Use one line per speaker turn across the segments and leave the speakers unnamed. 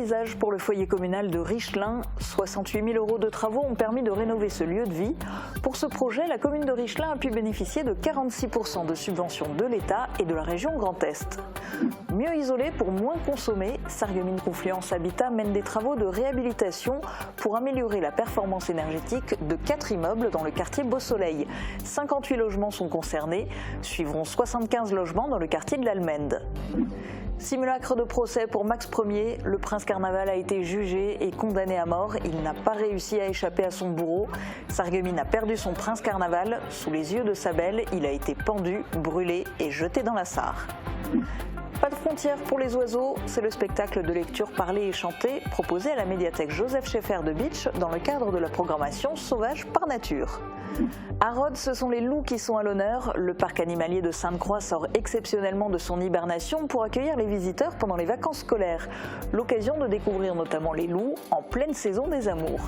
paysage pour le foyer communal de Richelin. 68 000 € de travaux ont permis de rénover ce lieu de vie. Pour ce projet, la commune de Richelin a pu bénéficier de 46% de subventions de l'État et de la région Grand Est. Mieux isolé pour moins consommer, Sarreguemines Confluence Habitat mène des travaux de réhabilitation pour améliorer la performance énergétique de 4 immeubles dans le quartier Beau Soleil. 58 logements sont concernés, suivront 75 logements dans le quartier de l'Almende. Simulacre de procès pour Max Ier, le prince carnaval a été jugé et condamné à mort. Il n'a pas réussi à échapper à son bourreau. Sarreguemines a perdu son prince carnaval. Sous les yeux de sa belle, il a été pendu, brûlé et jeté dans la Sarre. Pas de frontières pour les oiseaux, c'est le spectacle de lecture parlée et chantée proposé à la médiathèque Joseph Scheffer de Bitche dans le cadre de la programmation Sauvage par nature. À Rhodes, ce sont les loups qui sont à l'honneur. Le parc animalier de Sainte-Croix sort exceptionnellement de son hibernation pour accueillir les visiteurs pendant les vacances scolaires. L'occasion de découvrir notamment les loups en pleine saison des amours.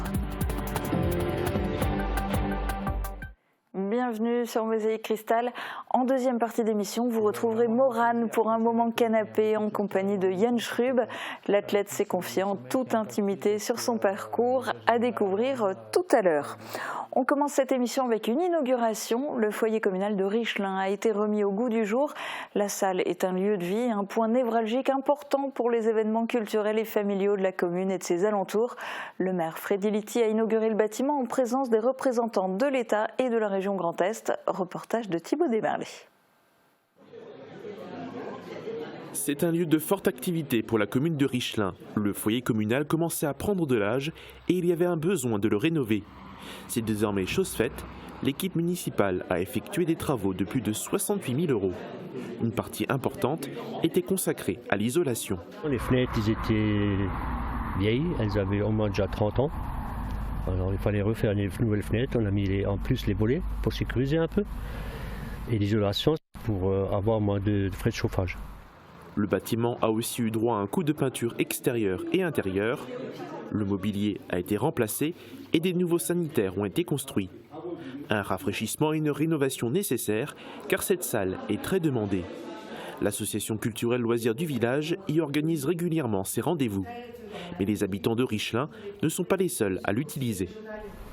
Bienvenue sur Mosaïque Cristal. En deuxième partie d'émission, vous retrouverez Morane pour un moment canapé en compagnie de Yann Schrub. L'athlète s'est confié en toute intimité sur son parcours à découvrir tout à l'heure. On commence cette émission avec une inauguration. Le foyer communal de Richelin a été remis au goût du jour. La salle est un lieu de vie, un point névralgique important pour les événements culturels et familiaux de la commune et de ses alentours. Le maire Freddy Litti a inauguré le bâtiment en présence des représentants de l'État et de la région Grand Est. Reportage de Thibaut Desmerlet.
C'est un lieu de forte activité pour la commune de Richelin. Le foyer communal commençait à prendre de l'âge et il y avait un besoin de le rénover. C'est désormais chose faite. L'équipe municipale a effectué des travaux de plus de 68 000 €. Une partie importante était consacrée à l'isolation.
Les fenêtres, ils étaient vieilles, elles avaient au moins déjà 30 ans. Alors il fallait refaire les nouvelles fenêtres, on a mis en plus les volets pour sécuriser un peu. Et l'isolation pour avoir moins de frais de chauffage.
Le bâtiment a aussi eu droit à un coup de peinture extérieure et intérieure. Le mobilier a été remplacé et des nouveaux sanitaires ont été construits. Un rafraîchissement et une rénovation nécessaires car cette salle est très demandée. L'association culturelle Loisirs du village y organise régulièrement ses rendez-vous. Mais les habitants de Richelin ne sont pas les seuls à l'utiliser.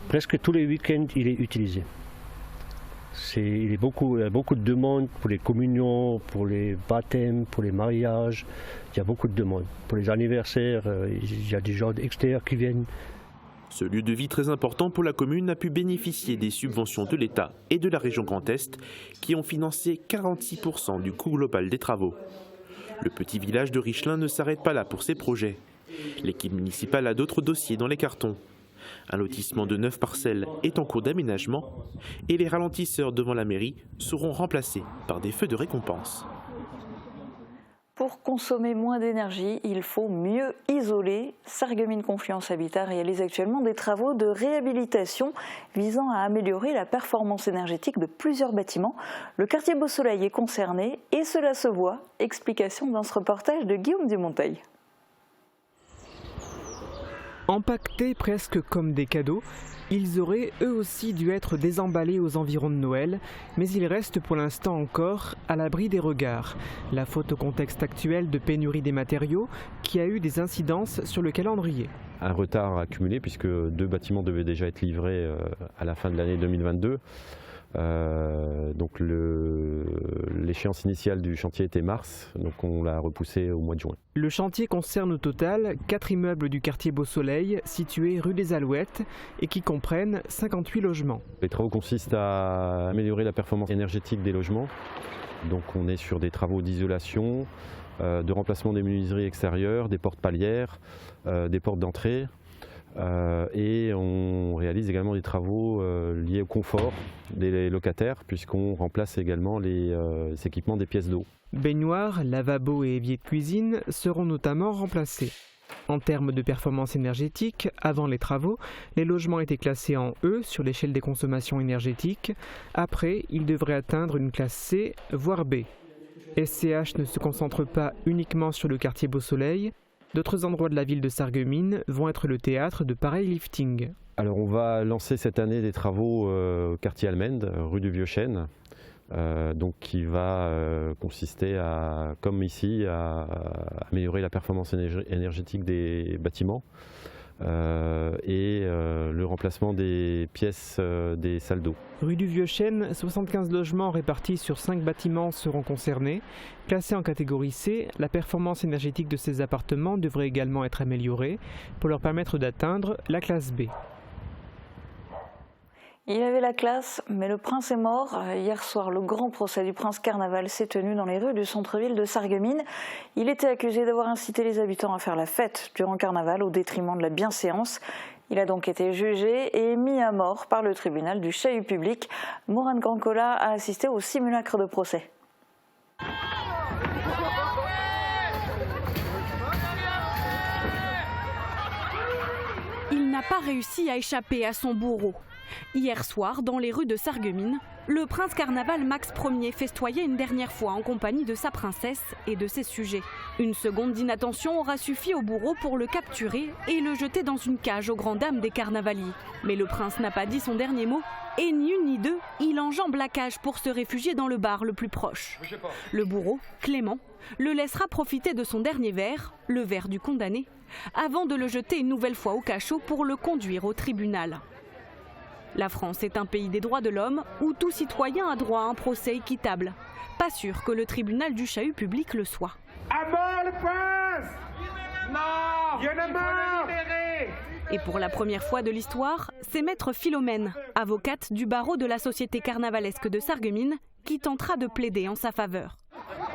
Presque tous les week-ends, il est utilisé. Il y a beaucoup de demandes pour les communions, pour les baptêmes, pour les mariages. Il y a beaucoup de demandes. Pour les anniversaires, il y a des gens extérieurs qui viennent.
Ce lieu de vie très important pour la commune a pu bénéficier des subventions de l'État et de la région Grand Est qui ont financé 46% du coût global des travaux. Le petit village de Richelin ne s'arrête pas là pour ses projets. L'équipe municipale a d'autres dossiers dans les cartons. Un lotissement de 9 parcelles est en cours d'aménagement et les ralentisseurs devant la mairie seront remplacés par des feux de récompense.
Pour consommer moins d'énergie, il faut mieux isoler. Sarreguemines Confluence Habitat réalise actuellement des travaux de réhabilitation visant à améliorer la performance énergétique de plusieurs bâtiments. Le quartier Beau Soleil est concerné et cela se voit. Explication dans ce reportage de Guillaume Dumonteil.
Empaquetés presque comme des cadeaux, ils auraient eux aussi dû être désemballés aux environs de Noël, mais ils restent pour l'instant encore à l'abri des regards. La faute au contexte actuel de pénurie des matériaux qui a eu des incidences sur le calendrier.
Un retard accumulé puisque 2 bâtiments devaient déjà être livrés à la fin de l'année 2022. Donc l'échéance initiale du chantier était mars, donc on l'a repoussé au mois de juin.
Le chantier concerne au total 4 immeubles du quartier Beau Soleil, situés rue des Alouettes et qui comprennent 58 logements.
Les travaux consistent à améliorer la performance énergétique des logements. Donc on est sur des travaux d'isolation, de remplacement des menuiseries extérieures, des portes palières, des portes d'entrée. Et on réalise également des travaux liés au confort des locataires puisqu'on remplace également les équipements des pièces d'eau.
Baignoires, lavabos et éviers de cuisine seront notamment remplacés. En termes de performance énergétique, avant les travaux, les logements étaient classés en E sur l'échelle des consommations énergétiques. Après, ils devraient atteindre une classe C, voire B. SCH ne se concentre pas uniquement sur le quartier Beau Soleil. D'autres endroits de la ville de Sarreguemines vont être le théâtre de pareils liftings.
Alors on va lancer cette année des travaux au quartier Almende, rue du Vieux-Chêne. donc qui va consister à, comme ici, à améliorer la performance énergétique des bâtiments et le remplacement des pièces des salles d'eau.
Rue du Vieux-Chêne, 75 logements répartis sur 5 bâtiments seront concernés. Classés en catégorie C, la performance énergétique de ces appartements devrait également être améliorée pour leur permettre d'atteindre la classe B.
Il avait la classe, mais le prince est mort. Hier soir, le grand procès du prince Carnaval s'est tenu dans les rues du centre-ville de Sarreguemines. Il était accusé d'avoir incité les habitants à faire la fête durant Carnaval au détriment de la bienséance. Il a donc été jugé et mis à mort par le tribunal du Chahut public. Morane Cancola a assisté au simulacre de procès.
Il n'a pas réussi à échapper à son bourreau. Hier soir, dans les rues de Sarreguemines, le prince Carnaval Max Ier festoyait une dernière fois en compagnie de sa princesse et de ses sujets. Une seconde d'inattention aura suffi au bourreau pour le capturer et le jeter dans une cage aux grandes dames des carnavaliers. Mais le prince n'a pas dit son dernier mot et ni une ni deux, il enjambe la cage pour se réfugier dans le bar le plus proche. Le bourreau, Clément, le laissera profiter de son dernier verre, le verre du condamné, avant de le jeter une nouvelle fois au cachot pour le conduire au tribunal. La France est un pays des droits de l'homme où tout citoyen a droit à un procès équitable. Pas sûr que le tribunal du Chahut public le soit.
À mort le prince! Non! Il y en a marre!
Et pour la première fois de l'histoire, c'est maître Philomène, avocate du barreau de la Société carnavalesque de Sarreguemines, qui tentera de plaider en sa faveur.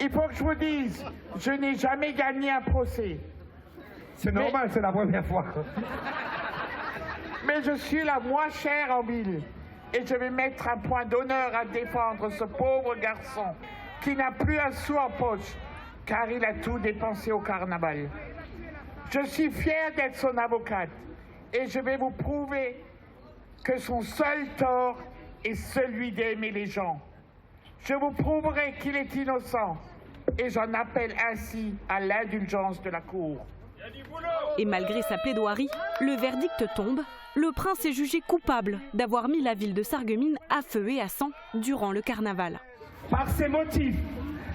Il faut que je vous dise, je n'ai jamais gagné un procès.
C'est normal, c'est la première fois.
Mais je suis la moins chère en ville. Et je vais mettre un point d'honneur à défendre ce pauvre garçon qui n'a plus un sou en poche, car il a tout dépensé au carnaval. Je suis fière d'être son avocate et je vais vous prouver que son seul tort est celui d'aimer les gens. Je vous prouverai qu'il est innocent et j'en appelle ainsi à l'indulgence de la Cour.
Et malgré sa plaidoirie, le verdict tombe. Le prince est jugé coupable d'avoir mis la ville de Sarreguemines à feu et à sang durant le carnaval.
Par ces motifs,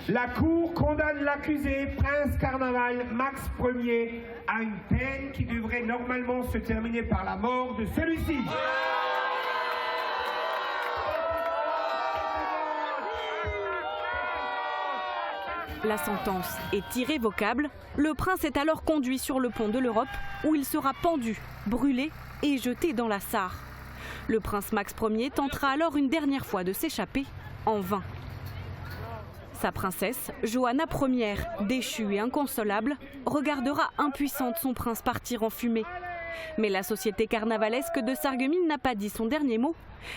la Cour condamne l'accusé, prince Carnaval Max Ier, à une peine qui devrait normalement se terminer par la mort de celui-ci.
La sentence est irrévocable. Le prince est alors conduit sur le pont de l'Europe où il sera pendu, brûlé et jeté dans la Sarre. Le prince Max Ier tentera alors une dernière fois de s'échapper, en vain. Sa princesse, Johanna Ier, déchue et inconsolable, regardera impuissante son prince partir en fumée. Mais la société carnavalesque de Sarreguemines n'a pas dit son dernier mot.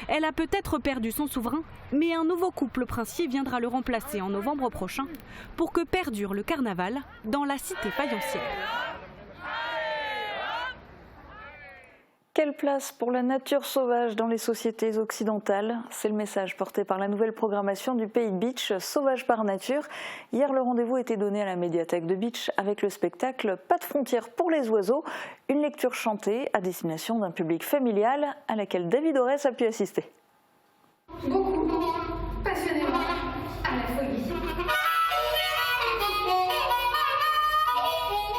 Elle a peut-être perdu son souverain, mais un nouveau couple princier viendra le remplacer en novembre prochain pour que perdure le carnaval dans la cité faïencière.
Quelle place pour la nature sauvage dans les sociétés occidentales? C'est le message porté par la nouvelle programmation du Pays de Beach, Sauvage par nature. Hier, le rendez-vous était donné à la médiathèque de Beach avec le spectacle Pas de frontières pour les oiseaux, une lecture chantée à destination d'un public familial à laquelle David Orès a pu assister.
Beaucoup, passionnément, à la folie.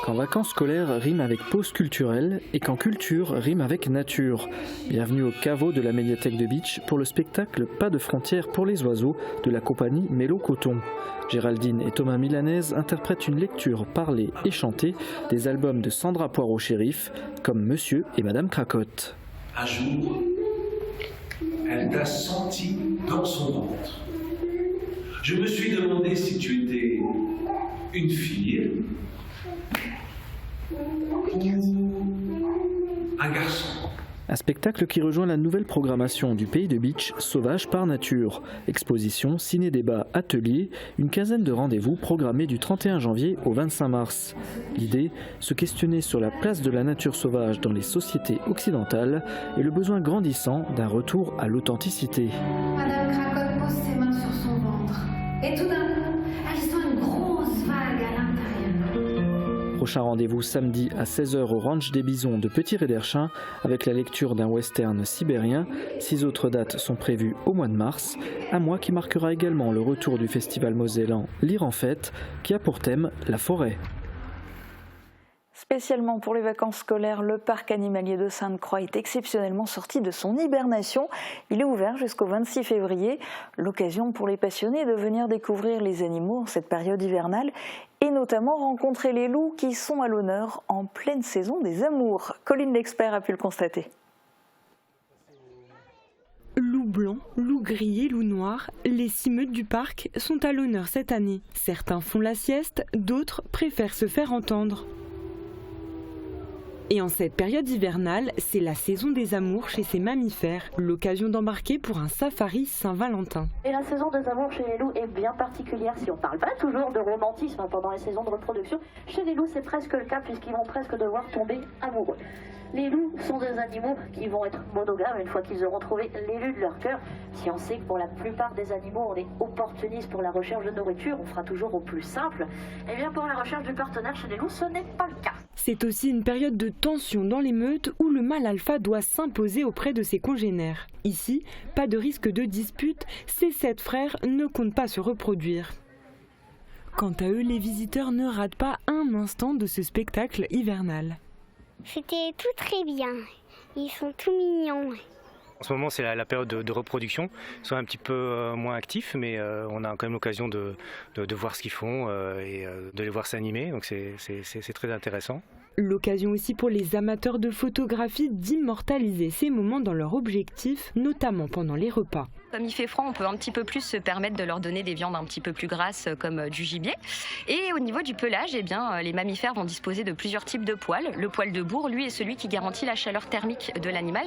Quand vacances scolaires riment avec pause culturelle et quand culture rime avec nature. Bienvenue au caveau de la médiathèque de Beach pour le spectacle Pas de frontières pour les oiseaux de la compagnie Mélo Coton. Géraldine et Thomas Milanese interprètent une lecture parlée et chantée des albums de Sandra Poirot-Shérif comme Monsieur et Madame Cracotte.
Un jour, elle t'a senti dans son ventre. Je me suis demandé si tu étais une fille ou un garçon.
Un spectacle qui rejoint la nouvelle programmation du Pays de Beach, Sauvage par nature. Exposition, ciné-débat, atelier, une quinzaine de rendez-vous programmés du 31 janvier au 25 mars. L'idée, se questionner sur la place de la nature sauvage dans les sociétés occidentales et le besoin grandissant d'un retour à l'authenticité.
Madame Cracotte pose ses mains sur son ventre et tout d'un coup, elle sent une grosse vague à l'intérieur.
Prochain rendez-vous samedi à 16h au Ranch des Bisons de Petit-Réderchin avec la lecture d'un western sibérien. 6 autres dates sont prévues au mois de mars, un mois qui marquera également le retour du festival mosellan Lire en fête qui a pour thème la forêt.
Spécialement pour les vacances scolaires, le parc animalier de Sainte-Croix est exceptionnellement sorti de son hibernation. Il est ouvert jusqu'au 26 février. L'occasion pour les passionnés de venir découvrir les animaux en cette période hivernale et notamment rencontrer les loups qui sont à l'honneur en pleine saison des amours. Colline l'expert a pu le constater.
Loup blanc, loup gris et loup noir, les 6 meutes du parc sont à l'honneur cette année. Certains font la sieste, d'autres préfèrent se faire entendre. Et en cette période hivernale, c'est la saison des amours chez ces mammifères, l'occasion d'embarquer pour un safari Saint-Valentin.
Et la saison des amours chez les loups est bien particulière. Si on ne parle pas toujours de romantisme pendant les saisons de reproduction, chez les loups c'est presque le cas puisqu'ils vont presque devoir tomber amoureux. Les loups sont des animaux qui vont être monogames une fois qu'ils auront trouvé l'élu de leur cœur. Si on sait que pour la plupart des animaux, on est opportuniste pour la recherche de nourriture, on fera toujours au plus simple. Et bien pour la recherche du partenaire chez les loups, ce n'est pas le cas.
C'est aussi une période de tension dans les meutes où le mâle alpha doit s'imposer auprès de ses congénères. Ici, pas de risque de dispute, ces 7 frères ne comptent pas se reproduire. Quant à eux, les visiteurs ne ratent pas un instant de ce spectacle hivernal.
C'était tout très bien, ils sont tout mignons.
En ce moment, c'est la période de reproduction. Ils sont un petit peu moins actifs, mais on a quand même l'occasion de voir ce qu'ils font et de les voir s'animer. Donc c'est très intéressant.
L'occasion aussi pour les amateurs de photographie d'immortaliser ces moments dans leur objectif, notamment pendant les repas.
Comme il fait froid, on peut un petit peu plus se permettre de leur donner des viandes un petit peu plus grasses comme du gibier. Et au niveau du pelage, eh bien, les mammifères vont disposer de plusieurs types de poils. Le poil de bourre, lui, est celui qui garantit la chaleur thermique de l'animal.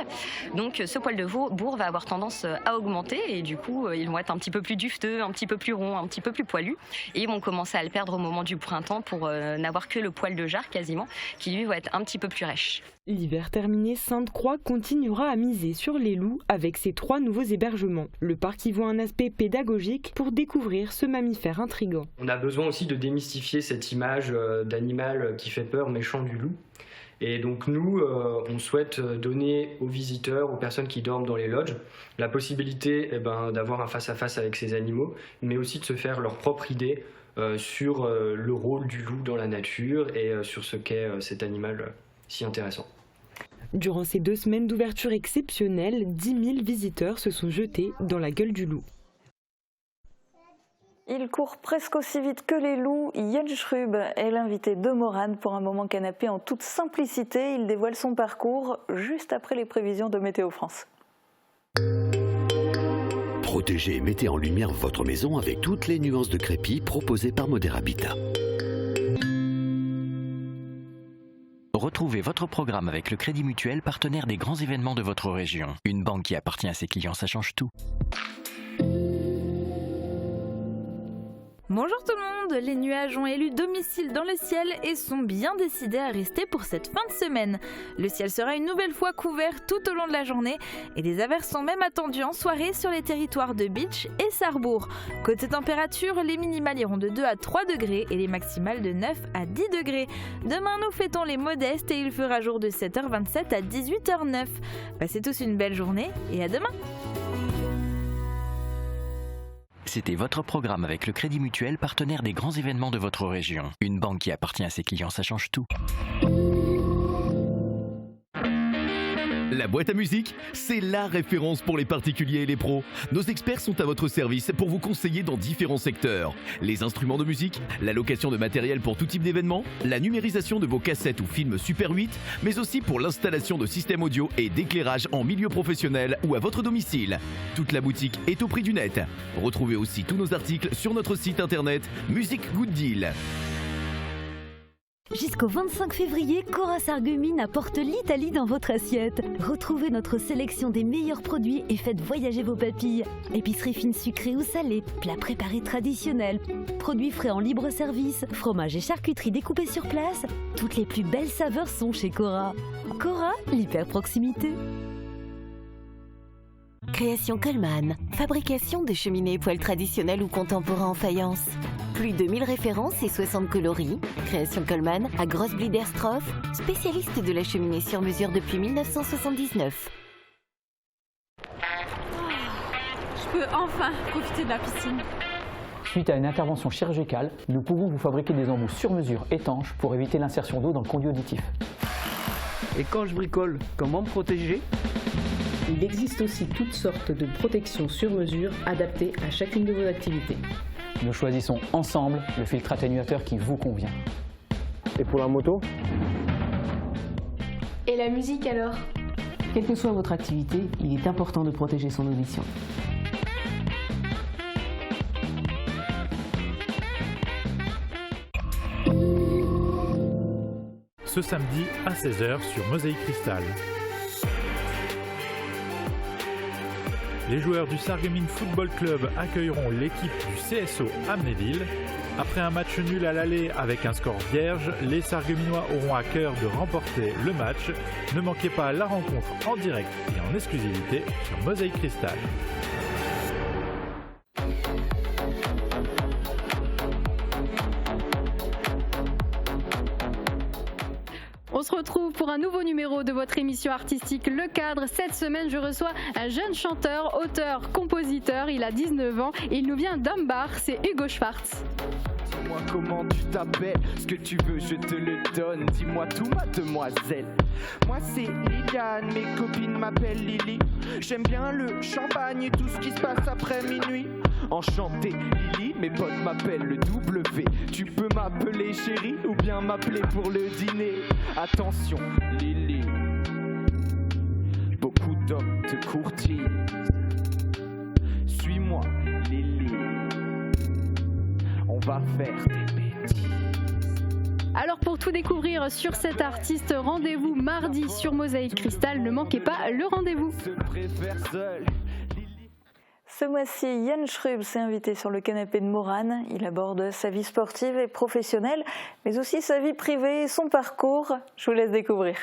Donc ce poil de bourre va avoir tendance à augmenter et du coup, ils vont être un petit peu plus dufteux, un petit peu plus ronds, un petit peu plus poilus. Et ils vont commencer à le perdre au moment du printemps pour n'avoir que le poil de jarre quasiment, qui lui va être un petit peu plus rêche.
L'hiver terminé, Sainte-Croix continuera à miser sur les loups avec ses 3 nouveaux hébergements. Le parc y voit un aspect pédagogique pour découvrir ce mammifère intriguant.
On a besoin aussi de démystifier cette image d'animal qui fait peur, méchant du loup. Et donc nous, on souhaite donner aux visiteurs, aux personnes qui dorment dans les lodges, la possibilité d'avoir un face-à-face avec ces animaux, mais aussi de se faire leur propre idée sur le rôle du loup dans la nature et sur ce qu'est cet animal si intéressant.
Durant ces 2 semaines d'ouverture exceptionnelle, 10 000 visiteurs se sont jetés dans la gueule du loup.
Il court presque aussi vite que les loups. Jens Schrub est l'invité de Morane pour un moment canapé en toute simplicité. Il dévoile son parcours juste après les prévisions de Météo France.
Protégez et mettez en lumière votre maison avec toutes les nuances de crépi proposées par Modèle Habitat.
Retrouvez votre programme avec le Crédit Mutuel, partenaire des grands événements de votre région. Une banque qui appartient à ses clients, ça change tout.
Bonjour tout le monde, les nuages ont élu domicile dans le ciel et sont bien décidés à rester pour cette fin de semaine. Le ciel sera une nouvelle fois couvert tout au long de la journée et des averses sont même attendues en soirée sur les territoires de Bitche et Sarrebourg. Côté température, les minimales iront de 2 à 3 degrés et les maximales de 9 à 10 degrés. Demain, nous fêtons les modestes et il fera jour de 7h27 à 18h09. Passez tous une belle journée et à demain.
C'était votre programme avec le Crédit Mutuel, partenaire des grands événements de votre région. Une banque qui appartient à ses clients, ça change tout.
La boîte à musique, c'est la référence pour les particuliers et les pros. Nos experts sont à votre service pour vous conseiller dans différents secteurs. Les instruments de musique, la location de matériel pour tout type d'événement, la numérisation de vos cassettes ou films Super 8, mais aussi pour l'installation de systèmes audio et d'éclairage en milieu professionnel ou à votre domicile. Toute la boutique est au prix du net. Retrouvez aussi tous nos articles sur notre site internet Music Good Deal.
Jusqu'au 25 février, Cora Sarreguemines apporte l'Italie dans votre assiette. Retrouvez notre sélection des meilleurs produits et faites voyager vos papilles. Épicerie fine sucrée ou salée, plats préparés traditionnels, produits frais en libre service, fromage et charcuterie découpés sur place. Toutes les plus belles saveurs sont chez Cora. Cora, l'hyper proximité.
Création Coleman, fabrication de cheminées et poêles traditionnels ou contemporains en faïence. Plus de 1000 références et 60 coloris. Création Coleman à Grossbliederstroff, spécialiste de la cheminée sur mesure depuis 1979.
Je peux enfin profiter de la piscine.
Suite à une intervention chirurgicale, nous pouvons vous fabriquer des embouts sur mesure étanches pour éviter l'insertion d'eau dans le conduit auditif.
Et quand je bricole, comment me protéger ?
Il existe aussi toutes sortes de protections sur mesure adaptées à chacune de vos activités.
Nous choisissons ensemble le filtre atténuateur qui vous convient.
Et pour la moto ?
Et la musique alors ?
Quelle que soit votre activité, il est important de protéger son audition.
Ce samedi à 16h sur Mosaïque Cristal. Les joueurs du Sarreguemines Football Club accueilleront l'équipe du CSO Amnéville. Après un match nul à l'aller avec un score vierge, les Sarregueminois auront à cœur de remporter le match. Ne manquez pas la rencontre en direct et en exclusivité sur Mosaïque Cristal.
On se retrouve pour un nouveau numéro de votre émission artistique Le Cadre. Cette semaine, je reçois un jeune chanteur, auteur, compositeur. Il a 19 ans et il nous vient d'Ambar, c'est Hugo Schwartz.
Dis-moi comment tu t'appelles, ce que tu veux je te le donne. Dis-moi tout mademoiselle. Moi c'est Liliane, mes copines m'appellent Lily. J'aime bien le champagne et tout ce qui se passe après minuit. Enchanté Lily, mes potes m'appellent le W. Tu peux m'appeler chérie ou bien m'appeler pour le dîner. Attention Lily, beaucoup d'hommes te courtisent. Suis-moi Lily, on va faire des bêtises.
Alors pour tout découvrir sur cet artiste, rendez-vous mardi sur Mosaïque Cristal. Ne manquez pas le rendez-vous.
Ce mois-ci, Yann Schrub s'est invité sur le canapé de Morane. Il aborde sa vie sportive et professionnelle, mais aussi sa vie privée et son parcours. Je vous laisse découvrir.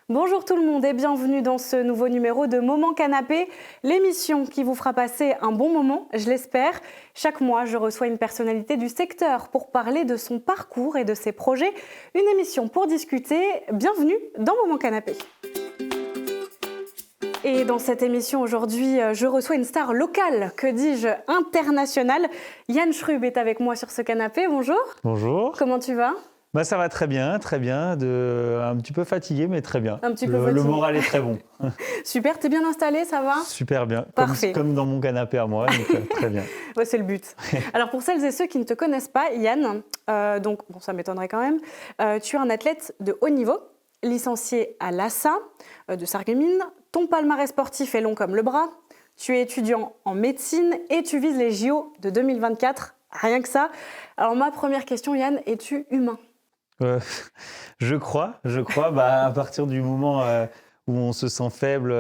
Bonjour tout le monde et bienvenue dans ce nouveau numéro de Moment Canapé, l'émission qui vous fera passer un bon moment, je l'espère. Chaque mois, je reçois une personnalité du secteur pour parler de son parcours et de ses projets. Une émission pour discuter. Bienvenue dans Moment Canapé. Et dans cette émission aujourd'hui, je reçois une star locale, que dis-je, internationale. Yann Schrub est avec moi sur ce canapé. Bonjour.
Bonjour.
Comment tu vas ?
Bah ça va très bien, un petit peu fatigué mais très bien.
Un petit peu fatigué.
Le moral est très bon.
Super, t'es bien installé, ça va ?
Super bien,
Parfait.
Comme dans mon canapé à moi, donc très bien.
Ouais, c'est le but. Alors pour celles et ceux qui ne te connaissent pas, Yann, donc bon, ça m'étonnerait quand même, tu es un athlète de haut niveau, licencié à l'ASSA de Sarreguemines, ton palmarès sportif est long comme le bras, tu es étudiant en médecine et tu vises les JO de 2024, rien que ça. Alors ma première question, Yann, es-tu humain ?
Je crois. À partir du moment où on se sent faible,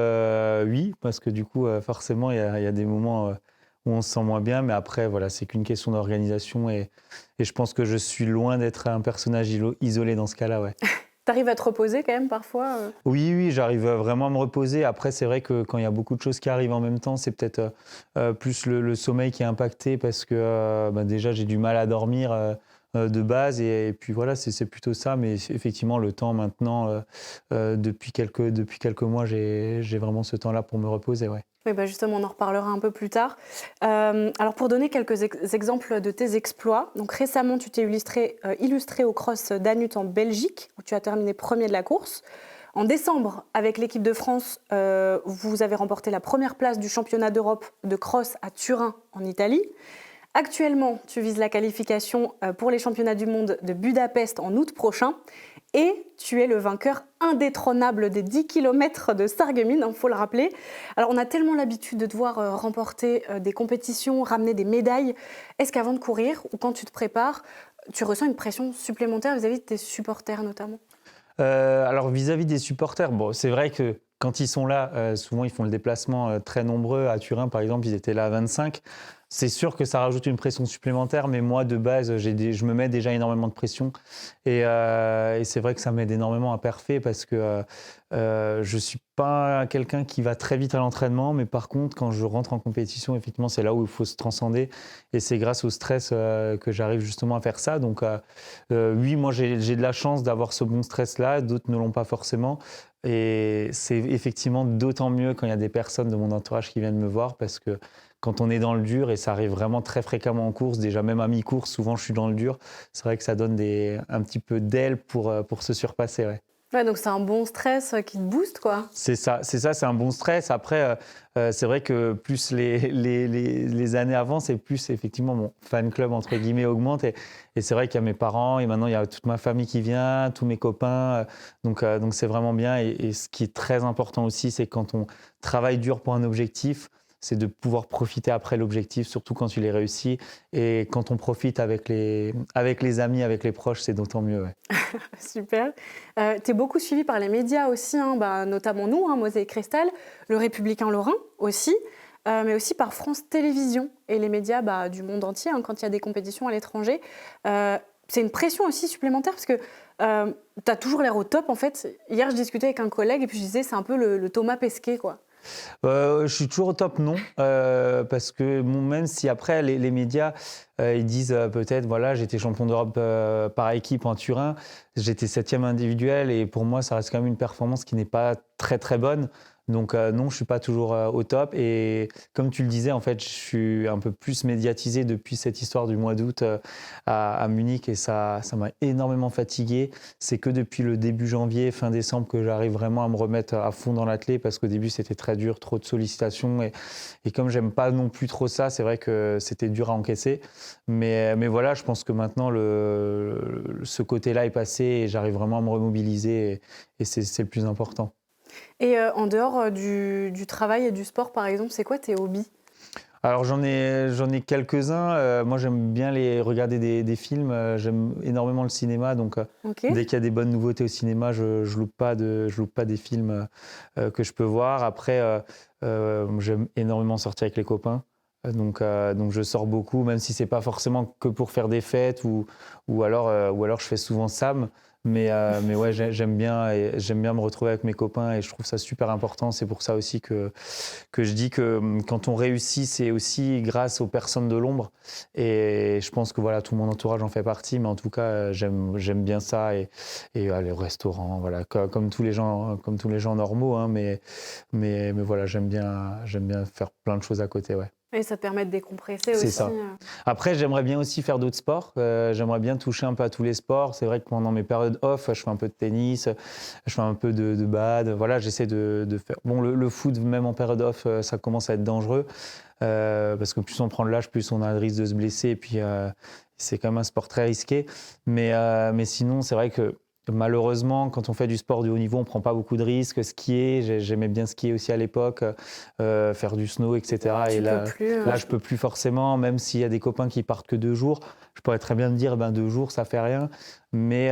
oui, parce que du coup, forcément, il y a des moments où on se sent moins bien, mais après, voilà, c'est qu'une question d'organisation et je pense que je suis loin d'être un personnage isolé dans ce cas-là, ouais.
T'arrives à te reposer quand même parfois
Oui, j'arrive vraiment à me reposer. Après, c'est vrai que quand il y a beaucoup de choses qui arrivent en même temps, c'est peut-être plus le sommeil qui est impacté parce que déjà, j'ai du mal à dormir de base et puis voilà, c'est plutôt ça. Mais effectivement, le temps maintenant, depuis quelques mois, j'ai vraiment ce temps-là pour me reposer, ouais.
Oui, justement, on en reparlera un peu plus tard. Alors, pour donner quelques exemples de tes exploits, donc récemment, tu t'es illustré au Cross Danut en Belgique, où tu as terminé premier de la course. En décembre, avec l'équipe de France, vous avez remporté la première place du championnat d'Europe de cross à Turin, en Italie. Actuellement, tu vises la qualification pour les championnats du monde de Budapest en août prochain. Et tu es le vainqueur indétrônable des 10 km de Sarreguemines, il faut le rappeler. Alors, on a tellement l'habitude de te voir remporter des compétitions, ramener des médailles. Est-ce qu'avant de courir, ou quand tu te prépares, tu ressens une pression supplémentaire vis-à-vis de tes supporters notamment ?
Alors, vis-à-vis des supporters, bon, c'est vrai que quand ils sont là, souvent ils font le déplacement très nombreux. À Turin, par exemple, ils étaient là à 25. C'est sûr que ça rajoute une pression supplémentaire, mais moi, de base, je me mets déjà énormément de pression. Et c'est vrai que ça m'aide énormément à parfait parce que je ne suis pas quelqu'un qui va très vite à l'entraînement, mais par contre, quand je rentre en compétition, effectivement, c'est là où il faut se transcender. Et c'est grâce au stress que j'arrive justement à faire ça. Donc oui, moi, j'ai de la chance d'avoir ce bon stress-là. D'autres ne l'ont pas forcément. Et c'est effectivement d'autant mieux quand il y a des personnes de mon entourage qui viennent me voir parce que quand on est dans le dur, et ça arrive vraiment très fréquemment en course, déjà même à mi-course, souvent je suis dans le dur, c'est vrai que ça donne un petit peu d'aile pour se surpasser. Ouais.
Ouais, donc c'est un bon stress qui te booste, quoi.
C'est ça, c'est un bon stress. Après, c'est vrai que plus les années avancent et plus effectivement mon fan club entre guillemets augmente. Et c'est vrai qu'il y a mes parents et maintenant il y a toute ma famille qui vient, tous mes copains. Donc c'est vraiment bien. Et ce qui est très important aussi, c'est quand on travaille dur pour un objectif, c'est de pouvoir profiter après l'objectif, surtout quand tu les réussis. Et quand on profite avec les amis, avec les proches, c'est d'autant mieux. Ouais.
Super. Tu es beaucoup suivi par les médias aussi, notamment nous, Mosaïque Cristal, Le Républicain Lorrain aussi, mais aussi par France Télévisions et les médias du monde entier quand il y a des compétitions à l'étranger. C'est une pression aussi supplémentaire parce que tu as toujours l'air au top. En fait, hier, je discutais avec un collègue et puis je disais c'est un peu le Thomas Pesquet, quoi.
Je suis toujours au top, non, parce que même si après les médias ils disent peut-être voilà j'étais champion d'Europe par équipe en Turin, j'étais 7e individuel et pour moi ça reste quand même une performance qui n'est pas très très bonne. Donc non, je suis pas toujours au top et comme tu le disais, en fait, je suis un peu plus médiatisé depuis cette histoire du mois d'août à Munich et ça m'a énormément fatigué. C'est que depuis le début janvier, fin décembre que j'arrive vraiment à me remettre à fond dans l'athlé parce qu'au début c'était très dur, trop de sollicitations et comme j'aime pas non plus trop ça, c'est vrai que c'était dur à encaisser. Mais voilà, je pense que maintenant ce côté-là est passé et j'arrive vraiment à me remobiliser et c'est le plus important.
Et en dehors du travail et du sport, par exemple, c'est quoi tes hobbies ?
Alors j'en ai quelques-uns. Moi j'aime bien regarder des films. J'aime énormément le cinéma, donc dès qu'il y a des bonnes nouveautés au cinéma, je loupe pas des films que je peux voir. Après, j'aime énormément sortir avec les copains. Donc je sors beaucoup, même si c'est pas forcément que pour faire des fêtes ou alors je fais souvent Sam. Mais ouais, j'aime bien me retrouver avec mes copains et je trouve ça super important. C'est pour ça aussi que je dis que quand on réussit, c'est aussi grâce aux personnes de l'ombre. Et je pense que voilà, tout mon entourage en fait partie, mais en tout cas, j'aime bien ça et aller au restaurant, voilà, comme tous les gens normaux. Hein, mais voilà, j'aime bien faire plein de choses à côté, ouais.
Et ça te permet de décompresser aussi.
C'est ça. Après, j'aimerais bien aussi faire d'autres sports. J'aimerais bien toucher un peu à tous les sports. C'est vrai que pendant mes périodes off, je fais un peu de tennis, je fais un peu de bad. Voilà, j'essaie de faire... Bon, le foot, même en période off, ça commence à être dangereux. Parce que plus on prend de l'âge, plus on a le risque de se blesser. Et puis, c'est quand même un sport très risqué. Mais sinon, c'est vrai que malheureusement, quand on fait du sport de haut niveau, on ne prend pas beaucoup de risques. Skier, j'aimais bien skier aussi à l'époque, faire du snow, etc. Et là, je ne peux plus forcément, même s'il y a des copains qui partent que 2 jours. Je pourrais très bien me dire, 2 jours, ça ne fait rien. Mais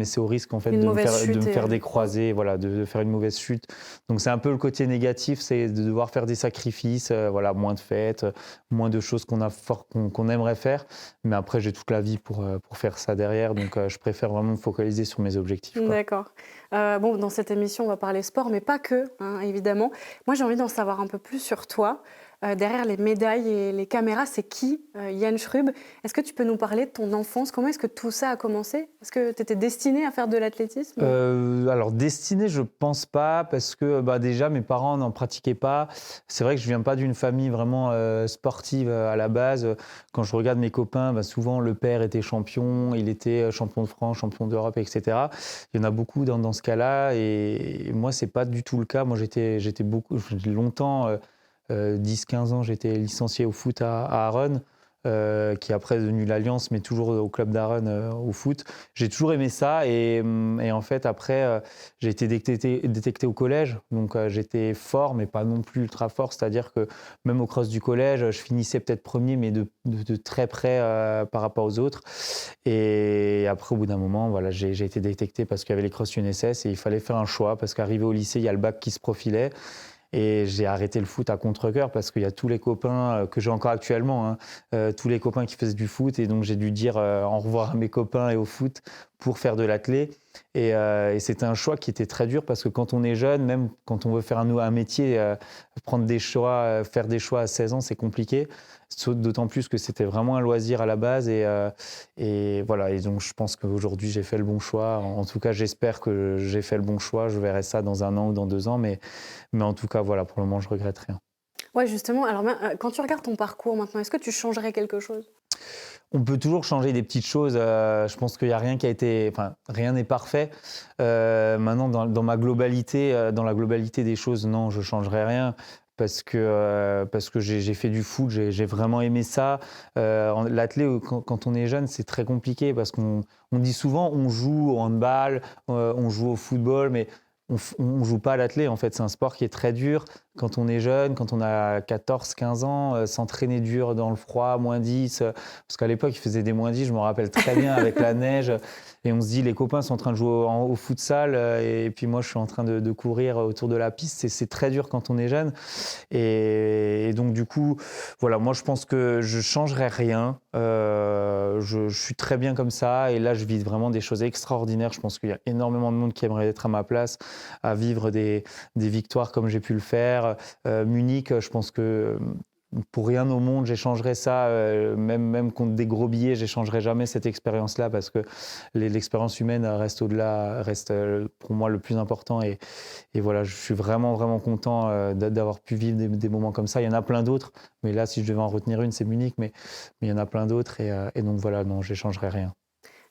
c'est au risque en fait, de me faire des croisés, voilà, de faire une mauvaise chute. Donc c'est un peu le côté négatif, c'est de devoir faire des sacrifices, voilà, moins de fêtes, moins de choses qu'on aimerait faire. Mais après, j'ai toute la vie pour faire ça derrière. Donc je préfère vraiment me focaliser sur mes objectifs.
D'accord. Dans cette émission, on va parler sport, mais pas que, évidemment. Moi, j'ai envie d'en savoir un peu plus sur toi. Derrière les médailles et les caméras, c'est qui, Yann Schrub ? Est-ce que tu peux nous parler de ton enfance ? Comment est-ce que tout ça a commencé ? Est-ce que tu étais destiné à faire de l'athlétisme ?
Alors, destiné, je ne pense pas, parce que déjà, mes parents n'en pratiquaient pas. C'est vrai que je ne viens pas d'une famille vraiment sportive à la base. Quand je regarde mes copains, souvent, le père était champion, il était champion de France, champion d'Europe, etc. Il y en a beaucoup dans ce cas-là, et moi, ce n'est pas du tout le cas. Moi, j'étais longtemps... 10-15 ans, j'étais licencié au foot à Aron. qui est après devenu l'Alliance, mais toujours au club d'Arun au foot. J'ai toujours aimé ça et en fait après j'ai été détecté au collège, donc j'étais fort mais pas non plus ultra fort, c'est-à-dire que même au cross du collège, je finissais peut-être premier mais de très près par rapport aux autres. Et après au bout d'un moment, voilà, j'ai été détecté parce qu'il y avait les cross UNSS et il fallait faire un choix parce qu'arrivé au lycée, il y a le bac qui se profilait. Et j'ai arrêté le foot à contre-cœur parce qu'il y a tous les copains que j'ai encore actuellement, tous les copains qui faisaient du foot. Et donc, j'ai dû dire au revoir à mes copains et au foot pour faire de l'athlé. Et c'était un choix qui était très dur parce que quand on est jeune, même quand on veut faire un métier, prendre des choix, faire des choix à 16 ans, c'est compliqué. D'autant plus que c'était vraiment un loisir à la base. Et voilà. Et donc, je pense qu'aujourd'hui, j'ai fait le bon choix. En tout cas, j'espère que j'ai fait le bon choix. Je verrai ça dans 1 an ou dans 2 ans. Mais en tout cas, voilà, pour le moment, je regrette rien.
Ouais, justement. Alors, quand tu regardes ton parcours maintenant, est-ce que tu changerais quelque chose ?
On peut toujours changer des petites choses. Je pense qu'il n'y a rien qui a été... Enfin, rien n'est parfait. Maintenant, dans ma globalité, dans la globalité des choses, non, je ne changerai rien. Parce que j'ai fait du foot, j'ai vraiment aimé ça. L'athlé, quand on est jeune, c'est très compliqué parce qu'on dit souvent on joue au handball, on joue au football, mais on ne joue pas à l'athlé. En fait, c'est un sport qui est très dur. Quand on est jeune, quand on a 14-15 ans, s'entraîner dur dans le froid, -10, parce qu'à l'époque, il faisait des -10, je me rappelle très bien, avec la neige. Et on se dit, les copains sont en train de jouer au futsal, et puis moi, je suis en train de courir autour de la piste. C'est très dur quand on est jeune. Et donc, du coup, voilà, moi, je pense que je ne changerai rien. Je suis très bien comme ça. Et là, je vis vraiment des choses extraordinaires. Je pense qu'il y a énormément de monde qui aimerait être à ma place, à vivre des victoires comme j'ai pu le faire. Munich, je pense que pour rien au monde, j'échangerais ça, même contre des gros billets, j'échangerais jamais cette expérience-là parce que l'expérience humaine reste pour moi le plus important. Et voilà, je suis vraiment, vraiment content d'avoir pu vivre des moments comme ça. Il y en a plein d'autres, mais là, si je devais en retenir une, c'est Munich, mais il y en a plein d'autres. Et donc voilà, non, j'échangerais rien.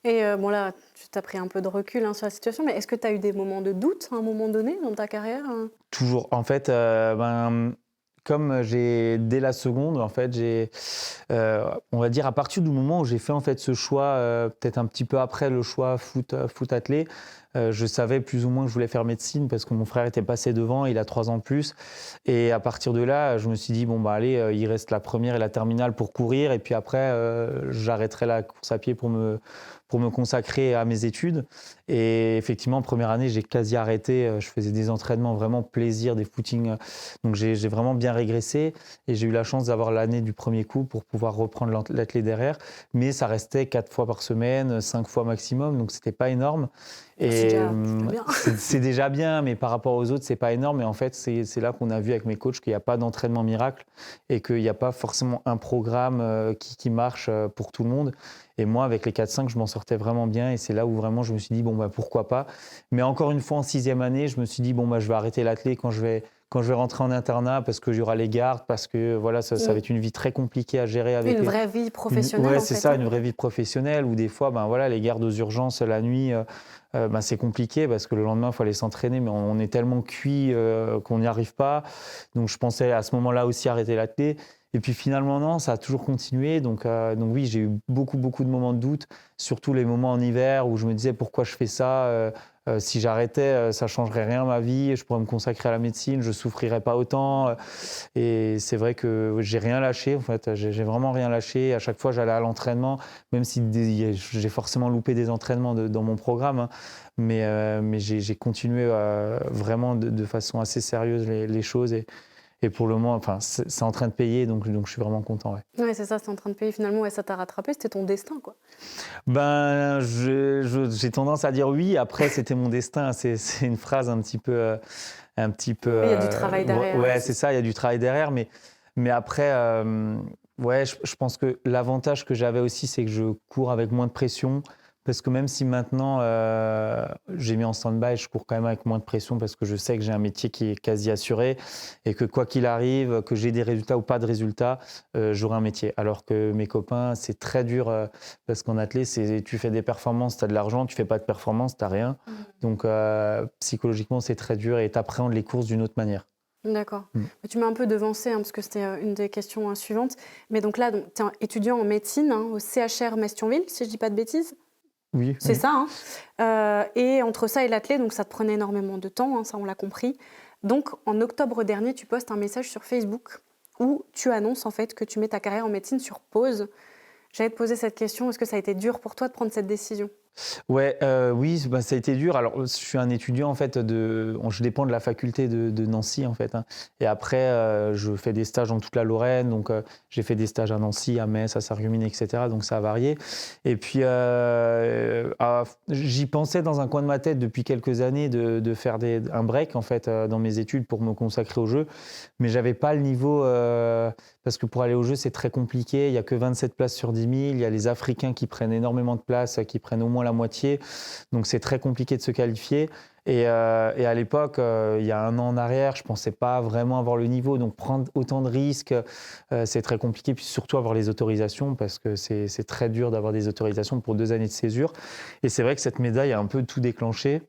Et bon là, tu t'as pris un peu de recul sur la situation, mais est-ce que tu as eu des moments de doute à un moment donné dans ta carrière ?
Toujours. En fait, comme dès la seconde, en fait, on va dire à partir du moment où j'ai fait en fait ce choix, peut-être un petit peu après le choix foot athlé, je savais plus ou moins que je voulais faire médecine parce que mon frère était passé devant, il a 3 ans de plus. Et à partir de là, je me suis dit, bon, bah allez, il reste la première et la terminale pour courir. Et puis après, j'arrêterai la course à pied pour me consacrer à mes études. Et effectivement, première année, j'ai quasi arrêté. Je faisais des entraînements vraiment plaisir, des footings. Donc j'ai vraiment bien régressé. Et j'ai eu la chance d'avoir l'année du premier coup pour pouvoir reprendre l'athlé derrière. Mais ça restait 4 fois par semaine, 5 fois maximum. Donc c'était pas énorme. C'est déjà bien, mais par rapport aux autres, c'est pas énorme. Et en fait, c'est là qu'on a vu avec mes coachs qu'il n'y a pas d'entraînement miracle et qu'il n'y a pas forcément un programme qui marche pour tout le monde. Et moi, avec les 4-5, je m'en sortais vraiment bien. Et c'est là où vraiment je me suis dit, bon, bah, pourquoi pas. Mais encore une fois, en 6e année, je me suis dit, bon, bah, je vais arrêter l'athlé quand je vais rentrer en internat parce qu'il y aura les gardes, parce que voilà, ça va être une vie très compliquée à gérer. Avec
une vraie vie professionnelle.
Ouais, c'est ça, une vraie vie professionnelle où des fois, ben, voilà, les gardes aux urgences la nuit, c'est compliqué parce que le lendemain, il faut aller s'entraîner, mais on est tellement cuit qu'on n'y arrive pas. Donc, je pensais à ce moment-là aussi arrêter l'athlé. Et puis finalement, non, ça a toujours continué. Donc oui, j'ai eu beaucoup de moments de doute, surtout les moments en hiver où je me disais pourquoi je fais ça. Si j'arrêtais, ça ne changerait rien à ma vie. Je pourrais me consacrer à la médecine, je ne souffrirais pas autant. Et c'est vrai que j'ai rien lâché. En fait, j'ai vraiment rien lâché. À chaque fois, j'allais à l'entraînement, même si j'ai forcément loupé des entraînements dans mon programme. Hein. Mais j'ai continué vraiment de façon assez sérieuse les choses. Et pour le moment, enfin, c'est en train de payer, donc je suis vraiment content. Ouais.
Ouais, c'est ça, c'est en train de payer finalement, et ça t'a rattrapé, c'était ton destin, quoi.
Ben, j'ai tendance à dire oui. Après, c'était mon destin. C'est une phrase un petit peu.
Il y a du travail derrière.
Ouais, c'est ça. Il y a du travail derrière, mais après, ouais, je pense que l'avantage que j'avais aussi, c'est que je cours avec moins de pression. Parce que même si maintenant j'ai mis en stand-by, je cours quand même avec moins de pression parce que je sais que j'ai un métier qui est quasi assuré et que quoi qu'il arrive, que j'ai des résultats ou pas de résultats, j'aurai un métier. Alors que mes copains, c'est très dur parce qu'en athlé, tu fais des performances, tu as de l'argent, tu fais pas de performances, tu n'as rien. Donc psychologiquement, c'est très dur et tu appréhendes les courses d'une autre manière.
D'accord. Tu m'as un peu devancé, parce que c'était une des questions suivantes. Mais donc là, tu es étudiant en médecine au CHR Mestionville, si je ne dis pas de bêtises.
Oui.
C'est ça. Et entre ça et l'athlé, donc ça te prenait énormément de temps, ça on l'a compris. Donc en octobre dernier, tu postes un message sur Facebook où tu annonces en fait que tu mets ta carrière en médecine sur pause. J'allais te poser cette question, est-ce que ça a été dur pour toi de prendre cette décision ?
Ouais, oui, ça a été dur. Alors, je suis un étudiant en fait je dépends de la faculté de Nancy en fait. Et après, je fais des stages dans toute la Lorraine. Donc, j'ai fait des stages à Nancy, à Metz, à Sarreguemines, etc. Donc, ça a varié. Et puis, j'y pensais dans un coin de ma tête depuis quelques années de faire un break en fait dans mes études pour me consacrer au jeu. Mais j'avais pas le niveau parce que pour aller au jeu, c'est très compliqué. Il y a que 27 places sur 10 000. Il y a les Africains qui prennent énormément de places, qui prennent au moins la moitié, donc c'est très compliqué de se qualifier. Et à l'époque, il y a 1 an en arrière, je ne pensais pas vraiment avoir le niveau, donc prendre autant de risques, c'est très compliqué, puis surtout avoir les autorisations, parce que c'est très dur d'avoir des autorisations pour 2 années de césure. Et c'est vrai que cette médaille a un peu tout déclenché.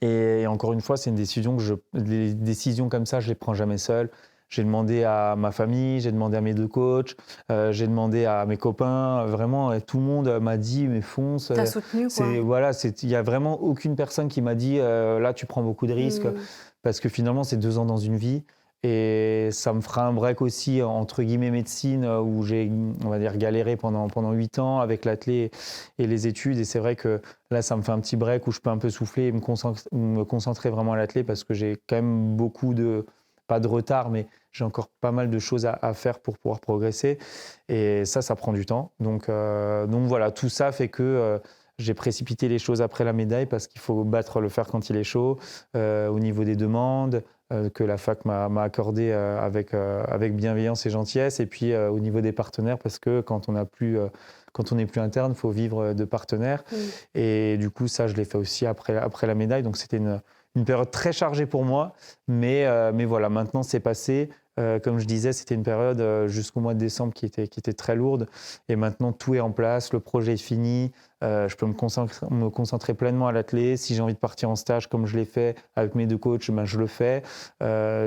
Et encore une fois, c'est une décision les décisions comme ça, je ne les prends jamais seul. J'ai demandé à ma famille, j'ai demandé à mes 2 coachs, j'ai demandé à mes copains. Vraiment, tout le monde m'a dit, mais fonce.
T'as soutenu, quoi.
Voilà, il n'y a vraiment aucune personne qui m'a dit, là, tu prends beaucoup de risques. Parce que finalement, c'est 2 ans dans une vie. Et ça me fera un break aussi, entre guillemets, médecine, où j'ai, on va dire, galéré pendant 8 ans avec l'athlé et les études. Et c'est vrai que là, ça me fait un petit break où je peux un peu souffler et me concentrer vraiment à l'athlé parce que j'ai quand même beaucoup pas de retard, mais j'ai encore pas mal de choses à faire pour pouvoir progresser. Et ça prend du temps. Donc voilà, tout ça fait que j'ai précipité les choses après la médaille parce qu'il faut battre le fer quand il est chaud, au niveau des demandes que la fac m'a accordées avec bienveillance et gentillesse, et puis au niveau des partenaires, parce que quand on n'est plus interne, il faut vivre de partenaires. Et du coup, ça, je l'ai fait aussi après la médaille. Donc c'était une période très chargée pour moi, mais voilà, maintenant c'est passé. Comme je disais, c'était une période jusqu'au mois de décembre qui était très lourde. Et maintenant, tout est en place, le projet est fini. Je peux me concentrer pleinement à l'athlé. Si j'ai envie de partir en stage, comme je l'ai fait avec mes 2 coachs, je le fais.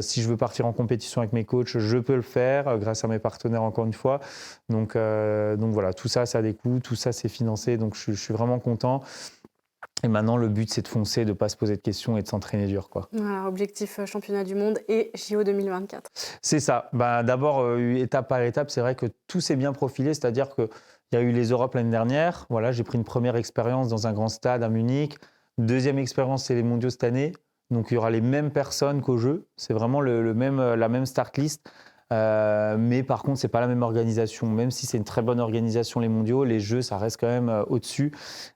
Si je veux partir en compétition avec mes coachs, je peux le faire grâce à mes partenaires, encore une fois. Donc voilà, tout ça, ça a des coûts, tout ça, c'est financé. Donc je suis vraiment content. Et maintenant, le but, c'est de foncer, de ne pas se poser de questions et de s'entraîner dur, quoi.
Voilà, objectif championnat du monde et JO 2024.
C'est ça. D'abord, étape par étape, c'est vrai que tout s'est bien profilé. C'est-à-dire qu'il y a eu les Europes l'année dernière. Voilà, j'ai pris une première expérience dans un grand stade à Munich. Deuxième expérience, c'est les mondiaux cette année. Donc, il y aura les mêmes personnes qu'aux Jeux. C'est vraiment la même start list. Mais par contre, c'est pas la même organisation. Même si c'est une très bonne organisation, les mondiaux, les Jeux, ça reste quand même au-dessus.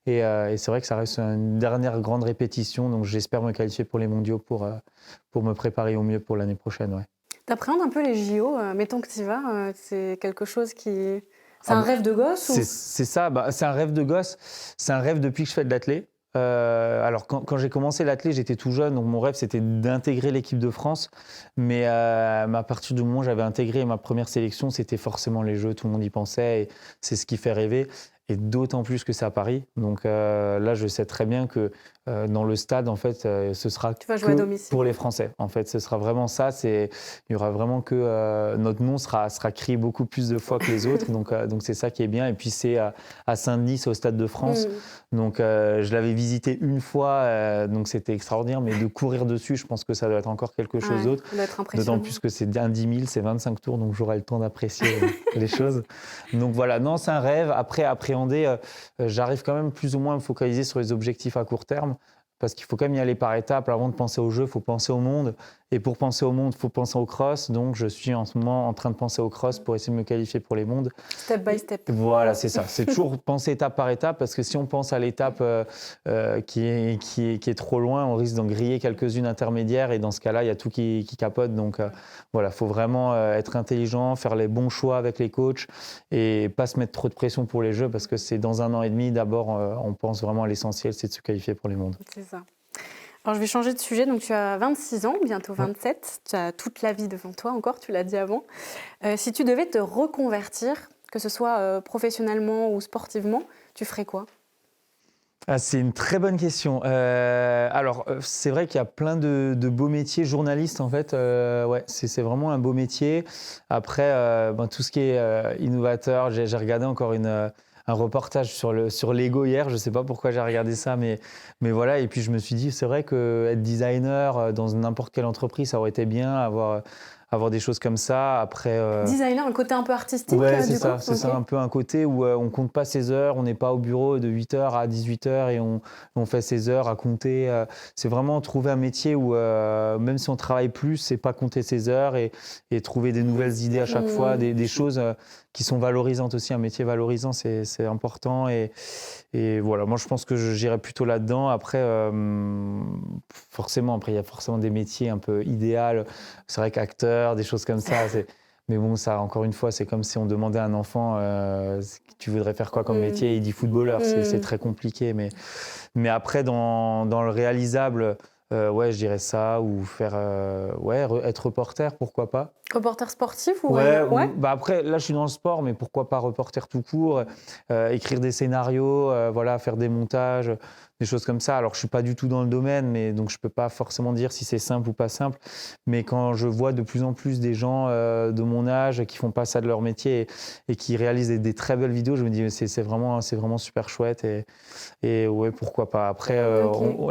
Et c'est vrai que ça reste une dernière grande répétition. Donc j'espère me qualifier pour les mondiaux pour me préparer au mieux pour l'année prochaine. Ouais.
T'appréhendes un peu les JO, mettons que tu y vas, c'est quelque chose qui... C'est un rêve de gosse
C'est ça, c'est un rêve de gosse. C'est un rêve depuis que je fais de l'athlé. Alors quand j'ai commencé l'athlé, j'étais tout jeune, donc mon rêve c'était d'intégrer l'équipe de France, mais à partir du moment où j'avais intégré ma première sélection, c'était forcément les Jeux, tout le monde y pensait, et c'est ce qui fait rêver, et d'autant plus que c'est à Paris. Donc là, je sais très bien que dans le stade, en fait, ce sera que pour les Français. En fait, ce sera vraiment ça. Il y aura vraiment que notre nom sera crié beaucoup plus de fois que les autres. Donc c'est ça qui est bien. Et puis c'est à Saint-Denis, c'est au Stade de France. Donc je l'avais visité une fois, donc c'était extraordinaire. Mais de courir dessus, je pense que ça doit être encore quelque chose d'autre. D'autant plus que c'est un 10 000, c'est 25 tours, donc j'aurai le temps d'apprécier les choses. Donc voilà, non, c'est un rêve. Après, appréhender, j'arrive quand même plus ou moins à me focaliser sur les objectifs à court terme. Parce qu'il faut quand même y aller par étapes. Avant de penser au jeu, il faut penser au monde. Et pour penser au monde, il faut penser au cross. Donc, je suis en ce moment en train de penser au cross pour essayer de me qualifier pour les mondes.
Step by step.
Voilà, c'est ça. C'est toujours penser étape par étape. Parce que si on pense à l'étape qui est trop loin, on risque d'en griller quelques-unes intermédiaires. Et dans ce cas-là, il y a tout qui capote. Donc, voilà, il faut vraiment être intelligent, faire les bons choix avec les coachs et pas se mettre trop de pression pour les jeux. Parce que c'est dans 1 an et demi, d'abord, on pense vraiment à l'essentiel, c'est de se qualifier pour les mondes.
C'est ça. Alors, je vais changer de sujet. Donc, tu as 26 ans, bientôt 27. Tu as toute la vie devant toi encore, tu l'as dit avant. Si tu devais te reconvertir, que ce soit professionnellement ou sportivement, tu ferais quoi ?
C'est une très bonne question. Alors, c'est vrai qu'il y a plein de beaux métiers. Journaliste, en fait, ouais, c'est vraiment un beau métier. Après, tout ce qui est innovateur, j'ai regardé encore un reportage sur Lego hier. Je ne sais pas pourquoi j'ai regardé ça, mais voilà. Et puis, je me suis dit, c'est vrai qu'être designer dans n'importe quelle entreprise, ça aurait été bien, avoir des choses comme ça. Après,
Designer, un côté un peu artistique,
ouais, c'est ça, c'est ça, un peu un côté où on compte pas ses heures, on n'est pas au bureau de 8h à 18h et on fait ses heures à compter. C'est vraiment trouver un métier où, même si on travaille plus, c'est pas compter ses heures et trouver des nouvelles idées à chaque fois, des choses qui sont valorisantes aussi. Un métier valorisant, c'est important. Et voilà, moi je pense que j'irais plutôt là-dedans. Après, forcément, il y a forcément des métiers un peu idéaux. C'est vrai qu'acteur, des choses comme ça. Mais bon, ça, encore une fois, c'est comme si on demandait à un enfant tu voudrais faire quoi comme métier et il dit footballeur. C'est très compliqué. Mais après, dans le réalisable, ouais, je dirais ça. Ou faire, être reporter, pourquoi pas.
Reporter sportif ou
ouais. Après, là, je suis dans le sport, mais pourquoi pas reporter tout court, écrire des scénarios, faire des montages, des choses comme ça. Alors, je suis pas du tout dans le domaine, mais donc je peux pas forcément dire si c'est simple ou pas simple. Mais quand je vois de plus en plus des gens de mon âge qui font pas ça de leur métier et qui réalisent des très belles vidéos, je me dis c'est vraiment super chouette et ouais, pourquoi pas. Après,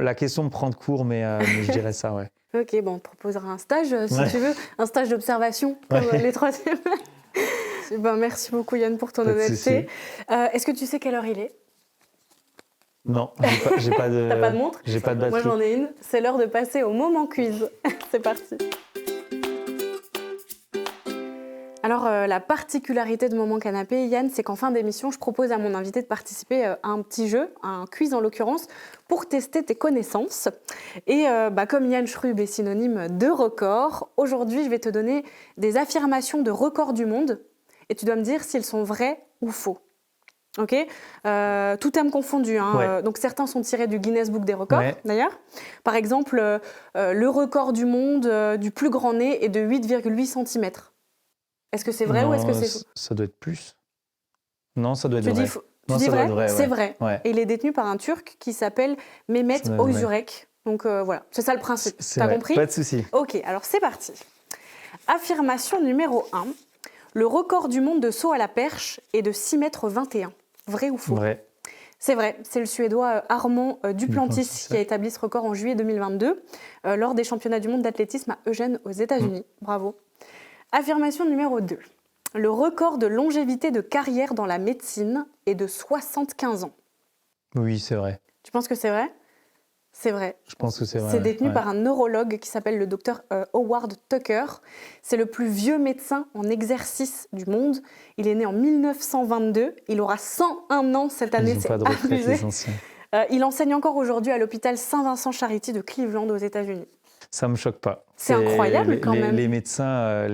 la question me prend de court, mais je dirais ça, ouais.
Ok, on te proposera un stage, si tu veux, un stage d'observation, comme les troisièmes. Merci beaucoup Yann pour ton honnêteté. Est-ce que tu sais quelle heure il est ?
Non, j'ai pas de...
T'as pas de montre ?
J'ai pas de batterie.
Moi j'en ai une, c'est l'heure de passer au moment quiz. C'est parti. Alors, la particularité de Moment Canapé, Yann, c'est qu'en fin d'émission, je propose à mon invité de participer à un petit jeu, à un quiz en l'occurrence, pour tester tes connaissances. Et comme Yann Schrub est synonyme de record, aujourd'hui, je vais te donner des affirmations de records du monde et tu dois me dire s'ils sont vrais ou faux. Ok, tout terme confondu. Hein.
Ouais.
Donc certains sont tirés du Guinness Book des records, d'ailleurs. Par exemple, le record du monde du plus grand nez est de 8,8 cm. Est-ce que c'est vrai ou est-ce que c'est faux ?
Ça doit être plus. Non, ça doit être vrai.
Tu dis vrai ?
Ouais.
C'est vrai.
Ouais.
Et il est détenu par un Turc qui s'appelle Mehmet Özürek. Donc voilà, c'est ça le principe. T'as compris ?
Pas de souci.
Ok, alors c'est parti. Affirmation numéro 1. Le record du monde de saut à la perche est de 6,21 m. Vrai ou faux ?
Vrai.
C'est vrai, c'est le Suédois Armand Duplantis qui a établi ce record en juillet 2022 lors des championnats du monde d'athlétisme à Eugene aux États-Unis. Bravo. Affirmation numéro 2. Le record de longévité de carrière dans la médecine est de 75 ans.
Oui, c'est vrai.
Tu penses que c'est vrai ? C'est vrai.
Je pense que c'est vrai.
C'est détenu par un neurologue qui s'appelle le docteur Howard Tucker. C'est le plus vieux médecin en exercice du monde. Il est né en 1922. Il aura 101 ans cette année. C'est abusé. Il enseigne encore aujourd'hui à l'hôpital Saint-Vincent Charity de Cleveland aux États-Unis.
Ça me choque pas.
C'est incroyable quand même.
Les médecins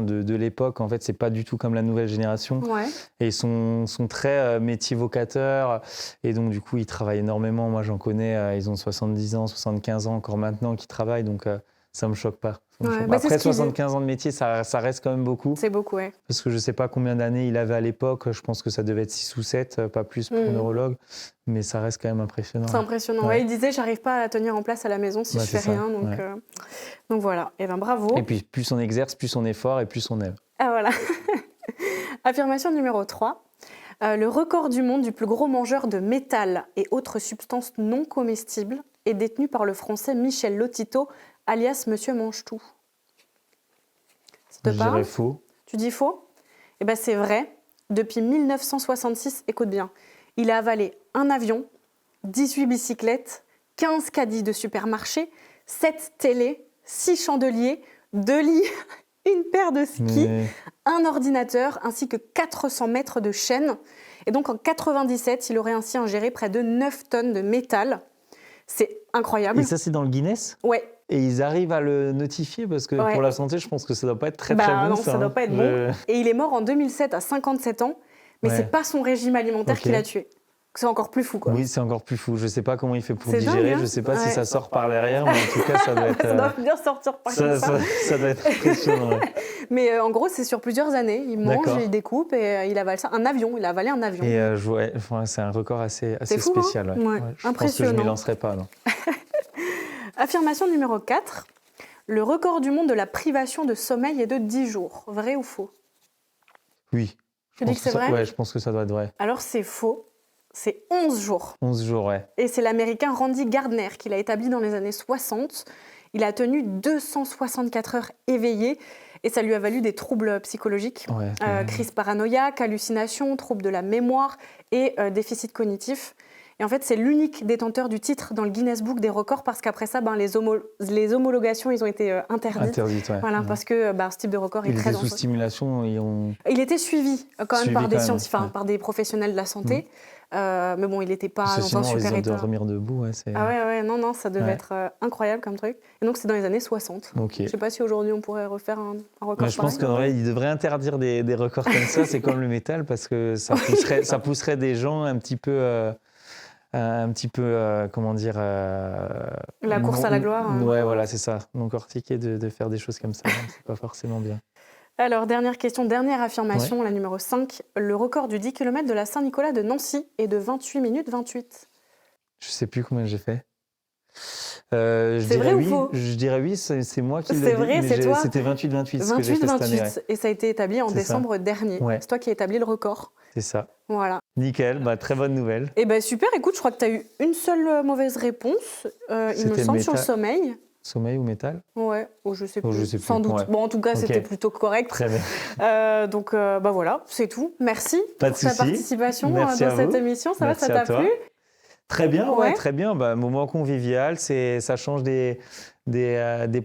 de l'époque, en fait, c'est pas du tout comme la nouvelle génération.
Ouais.
Et ils sont très métier vocateurs. Et donc, du coup, ils travaillent énormément. Moi, j'en connais, ils ont 70 ans, 75 ans encore maintenant qui travaillent. Donc, ça me choque pas. Après 75 ans de métier, ça reste quand même beaucoup.
C'est beaucoup, ouais.
Parce que je sais pas combien d'années il avait à l'époque. Je pense que ça devait être 6 ou 7, pas plus pour un neurologue. Mais ça reste quand même impressionnant.
C'est impressionnant. Ouais, il disait, j'arrive pas à la tenir en place à la maison si je fais rien. Donc voilà. Et ben bravo.
Et puis plus on exerce, plus on est fort et plus on aime.
Ah voilà. Affirmation numéro 3. Le record du monde du plus gros mangeur de métal et autres substances non comestibles est détenu par le Français Michel Lotito, alias Monsieur Mange-Tout. Ça te parle ?
Je dirais faux.
Tu dis faux ? Eh bien, c'est vrai. Depuis 1966, écoute bien, il a avalé un avion, 18 bicyclettes, 15 caddies de supermarché, 7 télés, 6 chandeliers, 2 lits, une paire de skis, un ordinateur ainsi que 400 mètres de chaîne. Et donc en 97, il aurait ainsi ingéré près de 9 tonnes de métal. C'est incroyable.
Et ça, c'est dans le Guinness ?
Ouais.
Et ils arrivent à le notifier parce que pour la santé, je pense que ça ne doit pas être très bon.
Non, ça ne doit pas être bon. Et il est mort en 2007 à 57 ans, mais c'est pas son régime alimentaire qui l'a tué. C'est encore plus fou, quoi.
Oui, c'est encore plus fou. Je ne sais pas comment il fait pour
C'est
digérer.
dingue, hein.
Je ne sais pas si
Ouais.
ça sort par derrière, mais en tout cas, ça doit être...
Ça doit bien sortir par comme ça.
Ça doit être impressionnant. Ouais.
Mais en gros, c'est sur plusieurs années. Il mange,
D'accord.
il découpe et il avale ça. Un avion, il a avalé un avion.
Et c'est un record assez
fou, hein.
spécial.
Ouais.
Je pense que je ne
Impressionnant.
m'y lancerai pas. Non.
Affirmation numéro 4. Le record du monde de la privation de sommeil est de 10 jours. Vrai ou faux?
Oui.
Tu dis que c'est vrai?
Ouais, je pense que ça doit être vrai.
Alors c'est faux. C'est 11 jours.
11 jours, ouais.
Et c'est l'Américain Randy Gardner qui l'a établi dans les années 60. Il a tenu 264 heures éveillé et ça lui a valu des troubles psychologiques, crise paranoïaque, hallucinations, troubles de la mémoire et déficit cognitif. Et en fait, c'est l'unique détenteur du titre dans le Guinness Book des records parce qu'après ça, les homologations, ils ont été interdites.
Ouais.
Voilà, parce que ce type de record est très dangereux.
Sous-stimulation,
Il était suivi quand même par des scientifiques,
ouais.
par des professionnels de la santé. Mais bon, il n'était pas
Parce que
dans un
sinon,
super
ils ont
état.
de dormir debout.
Ah ouais, non, ça devait être incroyable comme truc. Et donc, c'est dans les années 60.
Okay.
Je ne sais pas si aujourd'hui, on pourrait refaire un record
Mais je pense qu'il devrait interdire des records comme ça. C'est comme le métal, parce que ça pousserait des gens un petit peu... comment dire...
la course à la gloire. Hein.
Ouais, voilà, c'est ça. Non cortiqué de faire des choses comme ça. C'est pas forcément bien.
Alors, dernière question, dernière affirmation, la numéro 5. Le record du 10 km de la Saint-Nicolas de Nancy est de 28 minutes 28.
Je sais plus combien j'ai fait.
C'est vrai ou faux?
Je dirais oui, c'est moi qui l'ai dit.
C'est vrai, c'est toi.
C'était 28-28, ce que j'ai fait cette année.
28-28, et ça a été établi en décembre dernier.
Ouais.
C'est toi qui as établi le record.
C'est ça.
Voilà.
Nickel, très bonne nouvelle.
Et super, écoute, je crois que tu as eu une seule mauvaise réponse, il me semble, sur le sommeil.
Sommeil ou métal?
Ouais, je sais plus.
Je sais plus.
Sans doute.
Ouais.
Bon, en tout cas, c'était plutôt correct.
Très bien.
Donc, voilà, c'est tout. Merci
Pas
pour
de
ta participation dans
à
cette
vous.
émission. Ça
Merci
va, ça t'a plu?
Très bien, ouais, très bien. Moment convivial, ça change des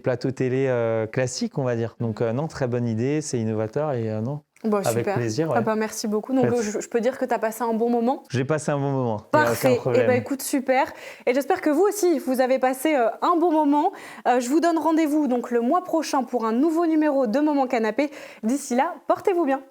plateaux télé classiques, on va dire. Donc, non, très bonne idée, c'est innovateur et non. Avec
super.
plaisir. Ouais.
Merci beaucoup. Donc, je peux dire que tu as passé un bon moment?
J'ai passé un bon moment.
Parfait. Et écoute, super. Et j'espère que vous aussi, vous avez passé un bon moment. Je vous donne rendez-vous donc le mois prochain pour un nouveau numéro de Moment Canapé. D'ici là, portez-vous bien.